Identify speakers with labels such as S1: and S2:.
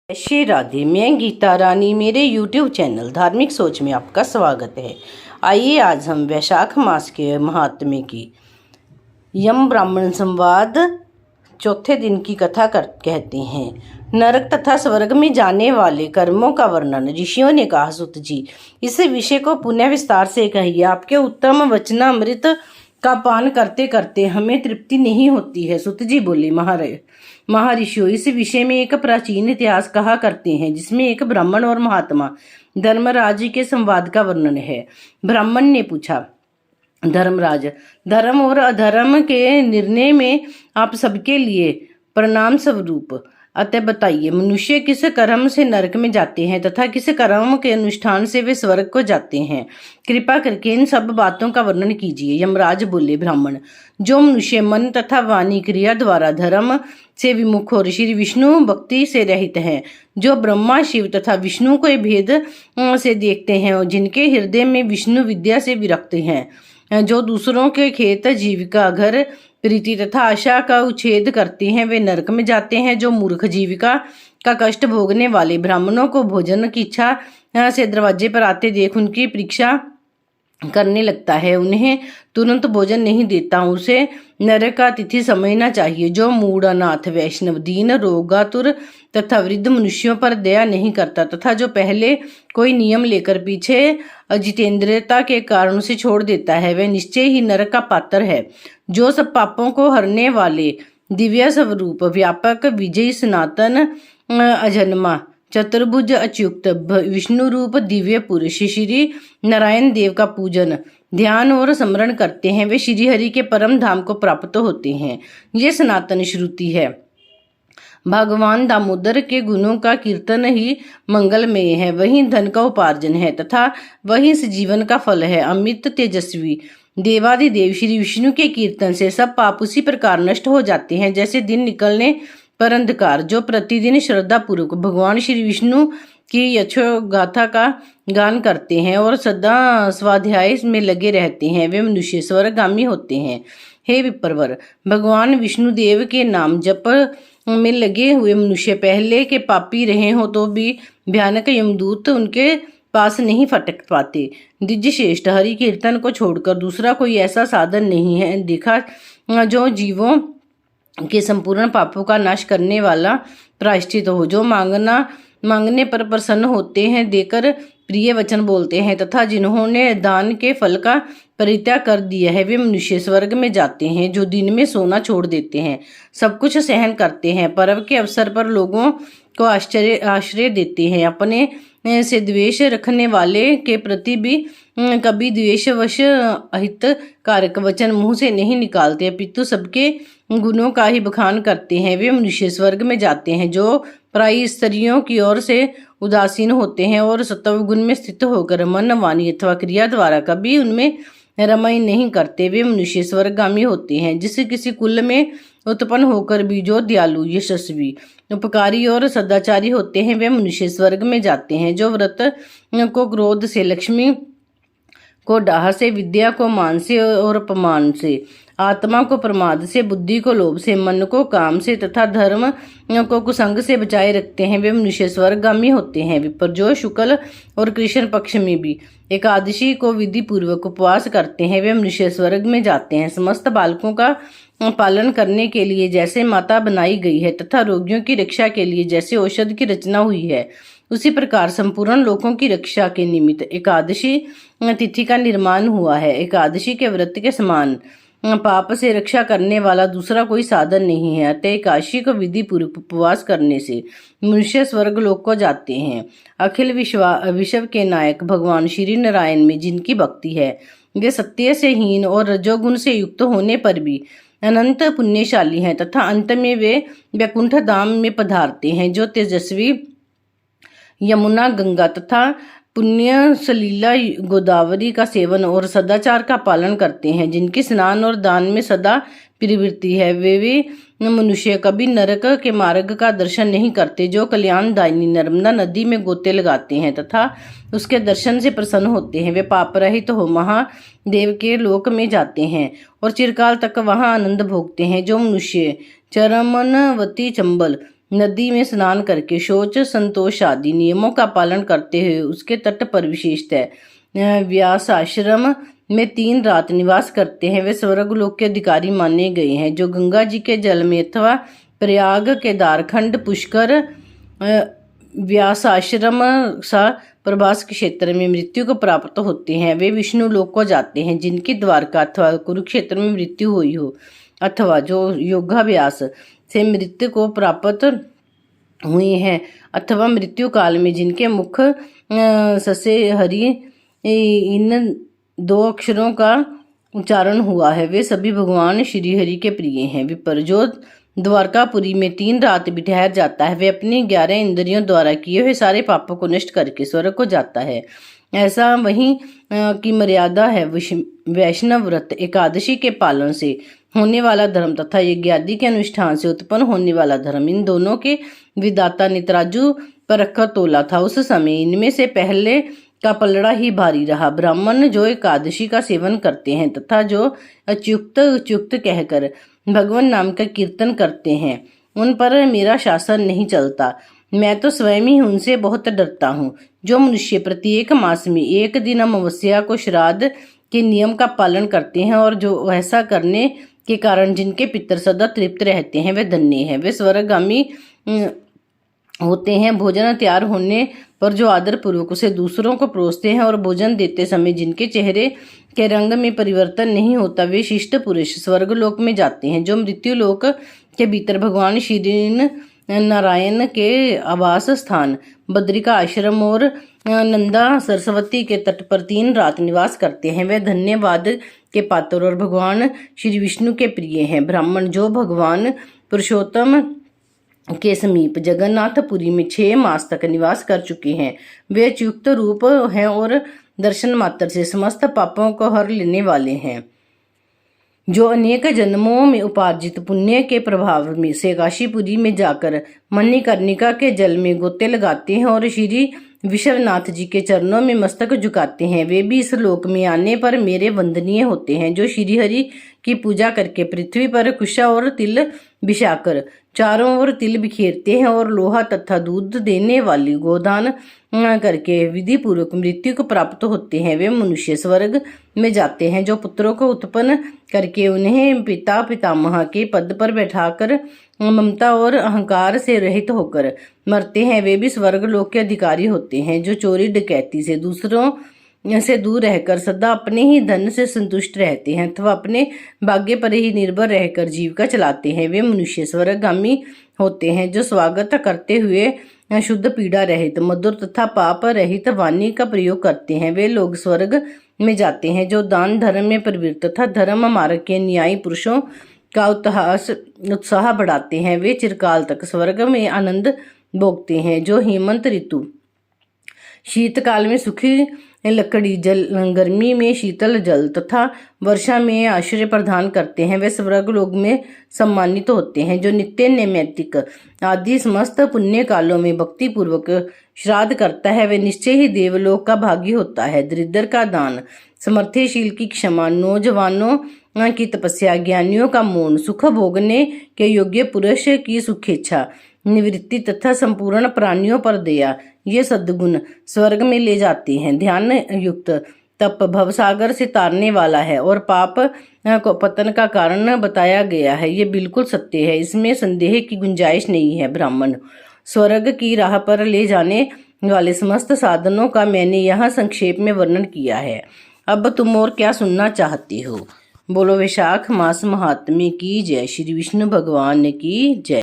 S1: श्री राधे, मैं गीता रानी, मेरे YouTube channel धार्मिक सोच में आपका स्वागत है। आइए आज हम वैशाख मास के महात्म्य की यम ब्राह्मण संवाद चौथे दिन की कथा कहते हैं। नरक तथा स्वर्ग में जाने वाले कर्मों का वर्णन। ऋषियों ने कहा, सुत जी, इस विषय को पुनः विस्तार से कहिए। आपके उत्तम वचनामृत का पान करते करते हमें तृप्ति नहीं होती है। सुत जी बोले, महर्षियों, इस विषय में एक प्राचीन इतिहास कहा करते हैं, जिसमें एक ब्राह्मण और महात्मा धर्मराज के संवाद का वर्णन है। ब्राह्मण ने पूछा, धर्मराज, धर्म और अधर्म के निर्णय में आप सबके लिए प्रणाम स्वरूप अतः बताइए, मनुष्य किस कर्म से नरक में जाते हैं तथा किस कर्म के अनुष्ठान से वे स्वर्ग को जाते हैं? कृपा करके इन सब बातों का वर्णन कीजिए। यमराज बोले, ब्राह्मण, जो मनुष्य मन तथा वाणी क्रिया द्वारा धर्म से विमुख और श्री विष्णु भक्ति से रहित हैं, जो ब्रह्मा शिव तथा विष्णु को भेद से देखते हैं और जिनके हृदय में विष्णु विद्या से विरक्त हैं, जो दूसरों के खेत, जीविका, घर, प्रीति तथा आशा का उच्छेद करते हैं, वे नरक में जाते हैं। जो मूर्ख जीविका का कष्ट भोगने वाले ब्राह्मणों को भोजन की इच्छा से दरवाजे पर आते देख उनकी परीक्षा करने लगता है, उन्हें तुरंत भोजन नहीं देता, उसे नरक का तिथि समझना चाहिए। जो मूढ़, अनाथ, वैष्णव, दीन, रोगातुर तथा वृद्ध मनुष्यों पर दया नहीं करता तथा जो पहले कोई नियम लेकर पीछे अजितेंद्रियता के कारण से छोड़ देता है, वह निश्चय ही नरक का पात्र है। जो सब पापों को हरने वाले दिव्य स्वरूप, व्यापक, विजयी, सनातन, अजन्मा, चतुर्भुज, अच्युत, विष्णु रूप दिव्य पुरुष श्री नारायण देव का पूजन, ध्यान और स्मरण करते हैं, वे श्री हरि के परम धाम को प्राप्त होते हैं। ये सनातन श्रुति है। भगवान दामोदर के गुणों का कीर्तन ही मंगलमय है, वही धन का उपार्जन है तथा वही इस जीवन का फल है। अमित तेजस्वी देवादिदेव श्री विष्णु के कीर्तन से सब पाप उसी प्रकार नष्ट हो जाते हैं, जैसे दिन निकलने पर अंधकार। जो प्रतिदिन श्रद्धा पूर्वक भगवान श्री विष्णु की यशोगाथा का गान करते हैं और सदा स्वाध्याय में लगे रहते हैं, वे मनुष्य स्वर्गगामी होते हैं। हे विप्रवर, भगवान विष्णुदेव के नाम जप में लगे हुए मनुष्य पहले के पापी रहे हो तो भी भयानक यमदूत उनके पास नहीं फटक पाते। द्विज श्रेष्ठ, हरि कीर्तन को छोड़कर दूसरा कोई ऐसा साधन नहीं है देखा जो जीवों के संपूर्ण पापों का नाश करने वाला प्रायश्चित हो। जो मांगने पर प्रसन्न होते हैं, देकर प्रिय वचन बोलते हैं तथा जिन्होंने दान के फल का परित्याग कर दिया है, वे मनुष्य स्वर्ग में जाते हैं। जो दिन में सोना छोड़ देते हैं, सब कुछ सहन करते हैं, पर्व के अवसर पर लोगों को आश्रय देते हैं, अपने से द्वेष रखने वाले के प्रति भी कभी द्वेषवश अहित कारक वचन मुंह से नहीं निकालते, अपितु सबके गुणों का ही बखान करते हैं, वे मनुष्य स्वर्ग में जाते हैं। जो प्राय स्त्रियों की ओर से उदासीन होते हैं और सत्व गुण में स्थित होकर मन, वाणी अथवा क्रिया द्वारा कभी उनमें रमय नहीं करते, वे मनुष्य स्वर्गगामी होते हैं। जिस किसी कुल में उत्पन्न होकर भी जो दयालु, यशस्वी, उपकारी और सदाचारी होते हैं, वे मनुष्य स्वर्ग में जाते हैं। जो व्रत को क्रोध से, लक्ष्मी को डाह से, विद्या को मान से और अपमान से, आत्मा को प्रमाद से, बुद्धि को लोभ से, मन को काम से तथा धर्म को कुसंग से बचाए रखते हैं, वे मनुष्य स्वर्गगामी होते हैं। विपर, जो शुक्ल और कृष्ण पक्ष में भी एकादशी को विधि पूर्वक उपवास करते हैं, वे मनुष्य स्वर्ग में जाते हैं। समस्त बालकों का पालन करने के लिए जैसे माता बनाई गई है तथा रोगियों की रक्षा के लिए जैसे औषध की रचना हुई है, उसी प्रकार संपूर्ण लोगों की रक्षा के निमित्त एकादशी तिथि का निर्माण हुआ है। एकादशी के व्रत के समान पाप से रक्षा करने वाला दूसरा कोई साधन नहीं है। अतः एकादशी को विधि पूर्वक उपवास करने से मनुष्य स्वर्ग लोक को जाते हैं। अखिल विश्व के नायक भगवान श्री नारायण में जिनकी भक्ति है, वे सत्य से हीन और रजोगुण से युक्त होने पर भी अनंत पुण्यशाली हैं तथा अंत में वे वैकुंठ धाम में पधारते हैं। जो तेजस्वी यमुना, गंगा तथा पुण्य सलीला गोदावरी का सेवन और सदाचार का पालन करते हैं, जिनकी स्नान और दान में सदा प्रवृत्ति है, वे मनुष्य कभी नरक के मार्ग का दर्शन नहीं करते। जो कल्याणदायिनी नर्मदा नदी में गोते लगाते हैं तथा उसके दर्शन से प्रसन्न होते हैं, वे पाप रहित हो महादेव के लोक में जाते हैं और चिरकाल तक वहां आनंद भोगते हैं। जो मनुष्य चरमनवती चंबल नदी में स्नान करके शौच संतोष आदि नियमों का पालन करते हुए उसके तट पर विशेषतः व्यास आश्रम में 3 रात निवास करते हैं। वे स्वर्गलोक के अधिकारी माने गए हैं, जो गंगा जी के जल में अथवा प्रयाग केदारखंड पुष्कर व्यास आश्रम सा प्रभास के क्षेत्र में मृत्यु को प्राप्त होते हैं। वे विष्णु लोक को जाते हैं जिनकी द्वारका अथवा कुरुक्षेत्र में मृत्यु हुई हो, अथवा जो योगाभ्यास से मृत्यु को प्राप्त हुए हैं, अथवा मृत्यु काल में जिनके मुख से हरि इन 2 अक्षरों का उच्चारण हुआ है, वे सभी भगवान श्री हरि के प्रिय हैं। विपर जो द्वारकापुरी में 3 रात बिठाया जाता है, वे अपनी 11 इंद्रियों द्वारा किए हुए सारे पापों को नष्ट करके स्वर्ग को जाता है। ऐसा वहीं की मर्यादा है। वैष्णव व्रत, एकादशी के पालन से होने वाला धर्म तथा यज्ञादि के अनुष्ठान से उत्पन्न होने वाला धर्म, इन दोनों के विधाता ने तराजू पर रखकर तोला था। उस समय इनमें से पहले का पलड़ा ही भारी रहा। ब्राह्मण जो एकादशी का सेवन करते हैं तथा जो अच्युत कहकर भगवान नाम का कीर्तन करते हैं, उन पर मेरा शासन नहीं चलता। मैं तो स्वयं ही उनसे बहुत डरता हूँ। जो मनुष्य प्रत्येक मास में 1 दिन अमावस्या को श्राद्ध के नियम का पालन करते हैं और जो ऐसा करने के कारण जिनके पितर सदा तृप्त रहते हैं, वे धन्य हैं, वे स्वर्गगामी होते हैं। भोजन तैयार होने पर जो आदर पूर्वक उसे दूसरों को परोसते हैं और भोजन देते समय जिनके चेहरे के रंग में परिवर्तन नहीं होता, वे शिष्ट पुरुष स्वर्गलोक में जाते हैं। जो मृत्यु लोक के भीतर भगवान श्री नारायण के आवास स्थान बद्रिका आश्रम और नंदा सरस्वती के तट पर 3 रात निवास करते हैं, वे धन्यवाद के पात्र और भगवान श्री विष्णु के प्रिय हैं। ब्राह्मण जो भगवान पुरुषोत्तम के समीप जगन्नाथपुरी में 6 मास तक निवास कर चुके हैं, वे अच्युत रूप हैं और दर्शन मात्र से समस्त पापों को हर लेने वाले हैं। जो अनेक जन्मों में उपार्जित पुण्य के प्रभाव में से काशीपुरी में जाकर मणिकर्णिका के जल में गोते लगाते हैं और श्री विश्वनाथ जी के चरणों में मस्तक झुकाते हैं, वे भी इस लोक में आने पर मेरे वंदनीय होते हैं। जो श्रीहरि की पूजा करके पृथ्वी पर कुशा और तिल बिछाकर चारों ओर तिल बिखेरते हैं और लोहा तथा दूध देने वाली गोदान करके विधि पूर्वक मृत्यु को प्राप्त होते हैं, वे मनुष्य स्वर्ग में जाते हैं। जो पुत्रों को उत्पन्न करके उन्हें पिता पितामह के पद पर बैठाकर ममता और अहंकार से रहित होकर मरते हैं, वे भी स्वर्ग लोक के अधिकारी होते हैं। जो चोरी डकैती से दूसरों से दूर रहकर सदा अपने ही धन से संतुष्ट रहते हैं अथवा अपने भाग्य पर ही निर्भर रहकर जीविका चलाते हैं, वे मनुष्य स्वर्गगामी होते हैं। जो स्वागत करते हुए शुद्ध पीड़ा रहित मधुर तथा पाप रहित वाणी का प्रयोग करते हैं, वे लोग स्वर्ग में जाते हैं। जो दान धर्म में प्रवृत्त तथा धर्म मार्ग के न्यायी पुरुषों का उत्साह बढ़ाते हैं, वे चिरकाल तक स्वर्ग में आनंद भोगते हैं। जो हेमंत ऋतु शीतकाल में सुखी लकड़ी जल, गर्मी में शीतल जल तथा वर्षा में आश्रय प्रदान करते हैं, वे स्वर्गलोक में सम्मानित होते हैं। जो नित्य नैमित्तिक आदि समस्त पुण्य कालों में भक्ति पूर्वक श्राद्ध करता है, वे निश्चय ही देवलोक का भागी होता है। दरिद्र का दान, समर्थशील की क्षमा, नौजवानों की तपस्या, ज्ञानियों का मौन, सुख भोगने के योग्य पुरुष की सुखेच्छा निवृत्ति तथा संपूर्ण प्राणियों पर दया, ये सद्गुण स्वर्ग में ले जाते हैं। ध्यान युक्त तप भवसागर से तारने वाला है और पाप को पतन का कारण बताया गया है, ये बिल्कुल सत्य है, इसमें संदेह की गुंजाइश नहीं है। ब्राह्मण स्वर्ग की राह पर ले जाने वाले समस्त साधनों का मैंने यहाँ संक्षेप में वर्णन किया है। अब तुम और क्या सुनना चाहती हो? बोलो वैशाख मास महात्म्य की जय। श्री विष्णु भगवान की जय।